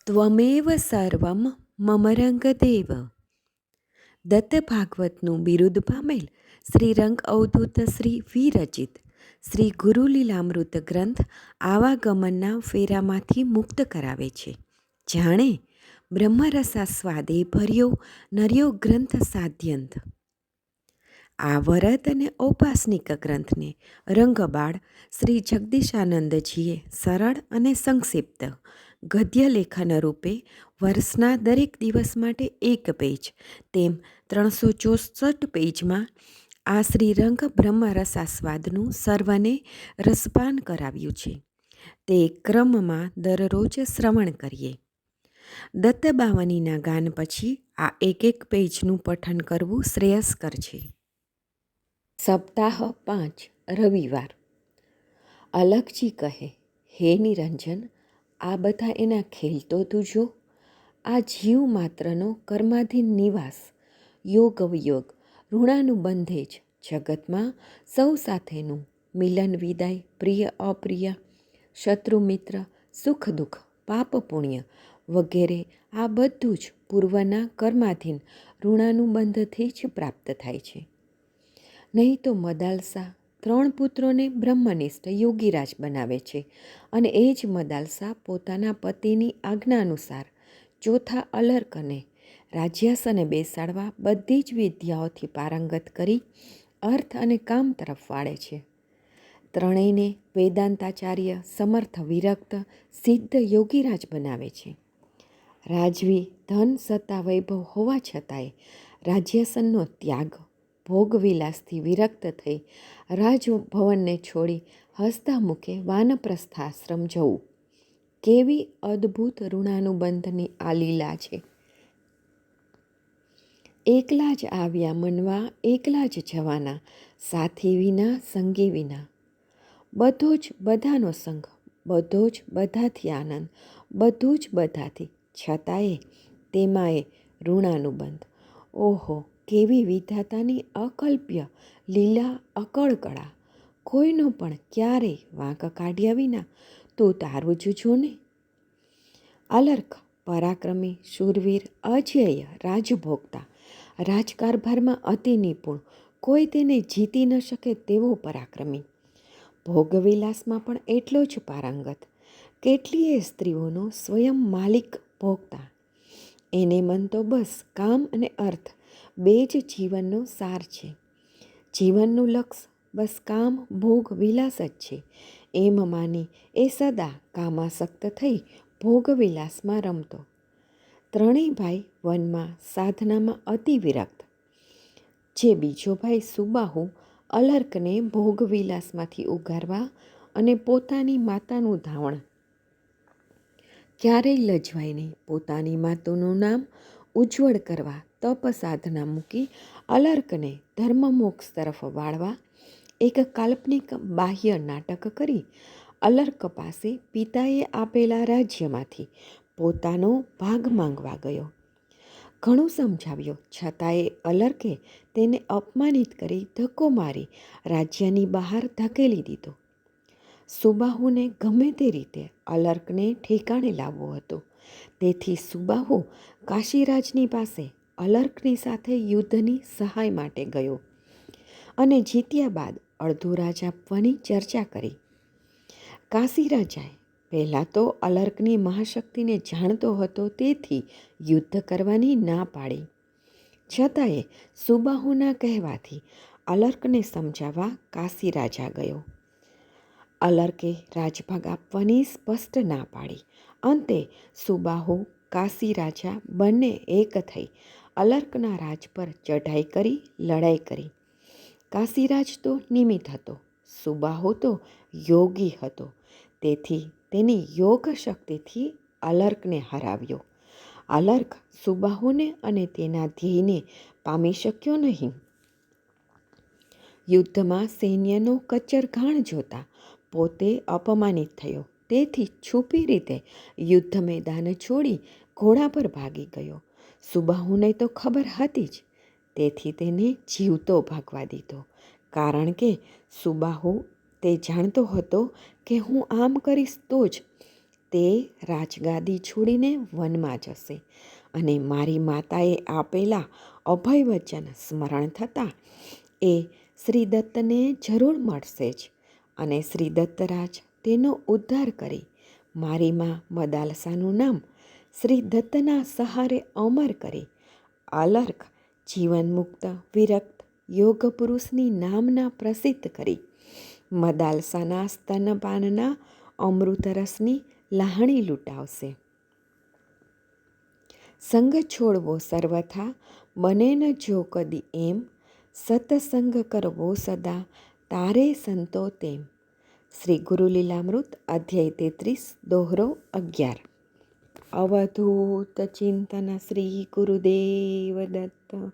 ત્વમેવ સર્વમ મમ રંગદેવ. દત્ત ભાગવતનું બિરુદ પામેલ શ્રી રંગ અવધૂત શ્રી વિરચિત શ્રી ગુરુલીલામૃત ગ્રંથ આવાગમનના ફેરામાંથી મુક્ત કરાવે છે. જાણે બ્રહ્મરસાસ્વાદે ભર્યો નર્યો ગ્રંથ સાધ્યંત. આ વરદ અને ઔપાસનિક ગ્રંથને રંગબાળ શ્રી જગદીશાનંદજીએ સરળ અને સંક્ષિપ્ત ગદ્ય લેખન રૂપે વર્ષના દરેક દિવસ માટે એક પેજ તેમ 364 પેજમાં આ શ્રીરંગ બ્રહ્મરસાસ્વાદનું સર્વને રસપાન કરાવ્યું છે. તે ક્રમમાં દરરોજ શ્રવણ કરીએ. દત્તબાવનીના ગાન પછી આ એક પેજનું પઠન કરવું શ્રેયસ્કર છે. સપ્તાહ 5 રવિવાર. અલખજી કહે, હે નિરંજન, આ બધા એના ખેલ તો તું જો. આ જીવ માત્રનો કર્માધીન નિવાસ, યોગ વિયોગ, ઋણાનુબંધે જ જગતમાં સૌ સાથેનું મિલન વિદાય, પ્રિય અપ્રિય, શત્રુ મિત્ર, સુખ દુઃખ, પાપ પુણ્ય વગેરે આ બધું જ પૂર્વના કર્માધીન ઋણાનુબંધથી જ પ્રાપ્ત થાય છે. નહીં તો મદાલસા 3 પુત્રોને બ્રહ્મનિષ્ઠ યોગીરાજ બનાવે છે અને એ જ મદાલસા પોતાના પતિની આજ્ઞા અનુસાર ચોથા અલર્કને રાજ્યાસને બેસાડવા બધી જ વિદ્યાઓથી પારંગત કરી અર્થ અને કામ તરફ વાળે છે. ત્રણેયને વેદાંતાચાર્ય, સમર્થ, વિરક્ત, સિદ્ધ યોગીરાજ બનાવે છે. રાજવી ધન, સત્તા, વૈભવ હોવા છતાંય રાજ્યાસનનો ત્યાગ, ભોગવિલાસથી વિરક્ત થઈ રાજભવનને છોડી હસતા મુખે વાનપ્રસ્થાશ્રમ જવું. કેવી અદ્ભુત ઋણાનુબંધની આ લીલા છે! એકલા જ આવ્યા મનવા, એકલા જ જવાના, સાથી વિના, સંગી વિના. બધો જ બધાનો સંગ, બધો જ બધાથી આનંદ, બધું જ બધાથી, છતાંય તેમાંય ઋણાનુબંધ. ઓહો, કેવી વિધાતાની અકલ્પ્ય લીલા, અકળકળા! કોઈનો પણ ક્યારેય વાંક કાઢ્યા વિના તું તારું જ જોને. અલર્ક પરાક્રમી, શૂરવીર, અજેય રાજભોગતા, રાજકારભારમાં અતિ નિપુણ, કોઈ તેને જીતી ન શકે તેવો પરાક્રમી, ભોગવિલાસમાં પણ એટલો જ પારંગત, કેટલીય સ્ત્રીઓનો સ્વયં માલિક ભોગતા. એને મન તો બસ કામ અને અર્થ બે જ જીવનનો સાર છે. જીવનનું લક્ષ્ય બસ કામ, ભોગ, વિલાસ જ છે એમ માની એ સદા કામાસક્ત થઈ ભોગવિલાસમાં રમતો. ત્રણેય ભાઈ વનમાં સાધનામાં અતિ વિરક્ત. જે બીજો ભાઈ સુબાહુ અલર્કને ભોગવિલાસમાંથી ઉગારવા અને પોતાની માતાનું ધાવણ ક્યારેય લજવાય નહીં, પોતાની માતાનું નામ ઉજ્જવળ કરવા તપ સાધના મૂકી અલર્કને ધર્મમોક્ષ તરફ વાળવા એક કાલ્પનિક બાહ્ય નાટક કરી અલર્ક પાસે પિતાએ આપેલા રાજ્યમાંથી પોતાનો ભાગ માંગવા ગયો. ઘણું સમજાવ્યો છતાંય અલર્કે તેને અપમાનિત કરી ધક્કો મારી રાજ્યની બહાર ધકેલી દીધો. સુબાહુને ગમે તે રીતે અલર્કને ઠેકાણે લાવવો હતો. તેથી સુબાહુ કાશીરાજની પાસે અલર્કની સાથે યુદ્ધની સહાય માટે ગયો અને જીત્યા બાદ અડધું રાજ આપવાની ચર્ચા કરી. કાશીરાજાએ પહેલાં તો અલર્કની મહાશક્તિને જાણતો હતો, તેથી યુદ્ધ કરવાની ના પાડી. છતાંય સુબાહુના કહેવાથી અલર્કને સમજાવવા કાશીરાજા ગયો. અલર્કે રાજભાગ આપવાની સ્પષ્ટ ના પાડી. અંતે સુબાહુ, કાશીરાજા બંને એક થઈ અલર્કના રાજ પર ચઢાઈ કરી લડાઈ કરી. કાશીરાજ તો નિમિત્ત હતો, સુબાહુ તો યોગી હતો, તેથી તેની યોગ શક્તિથી અલર્કને હરાવ્યો. અલર્ક સુબાહુને અને તેના ધ્યેયને પામી શક્યો નહીં. યુદ્ધમાં સૈન્યનો કચ્ચરઘાણ જોતા પોતે અપમાનિત થયો, તેથી છુપી રીતે યુદ્ધ મેદાન છોડી ઘોડા પર ભાગી ગયો. સુબાહુને તો ખબર હતી જ, તેથી તેને જીવતો ભાગવા દીધો, કારણ કે સુબાહુ તે જાણતો હતો કે હું આમ કરીશ તો જ તે રાજગાદી છોડીને વનમાં જશે અને મારી માતાએ આપેલા અભય વચન સ્મરણ થતાં એ શ્રી દત્તને જરૂર મળશે જ અને શ્રી દત્તરાજ તેનો ઉદ્ધાર કરી મારી માં મદાલસાનું નામ શ્રી દત્તના સહારે અમર કરી અલર્ક જીવનમુક્ત વિરક્ત યોગ પુરુષની નામના પ્રસિદ્ધ કરી મદાલસાના સ્તનપાનના અમૃતરસની લાહણી લૂંટાવશે. સંગ છોડવો સર્વથા બને ન જો કદી એમ, સતસંગ કરવો સદા તારે સંતો તેમ. શ્રી ગુરુ લીલામૃત અધ્યાય 33 દોહરો 11. અવધૂત ચિંતન શ્રી ગુરુદેવ દત્ત.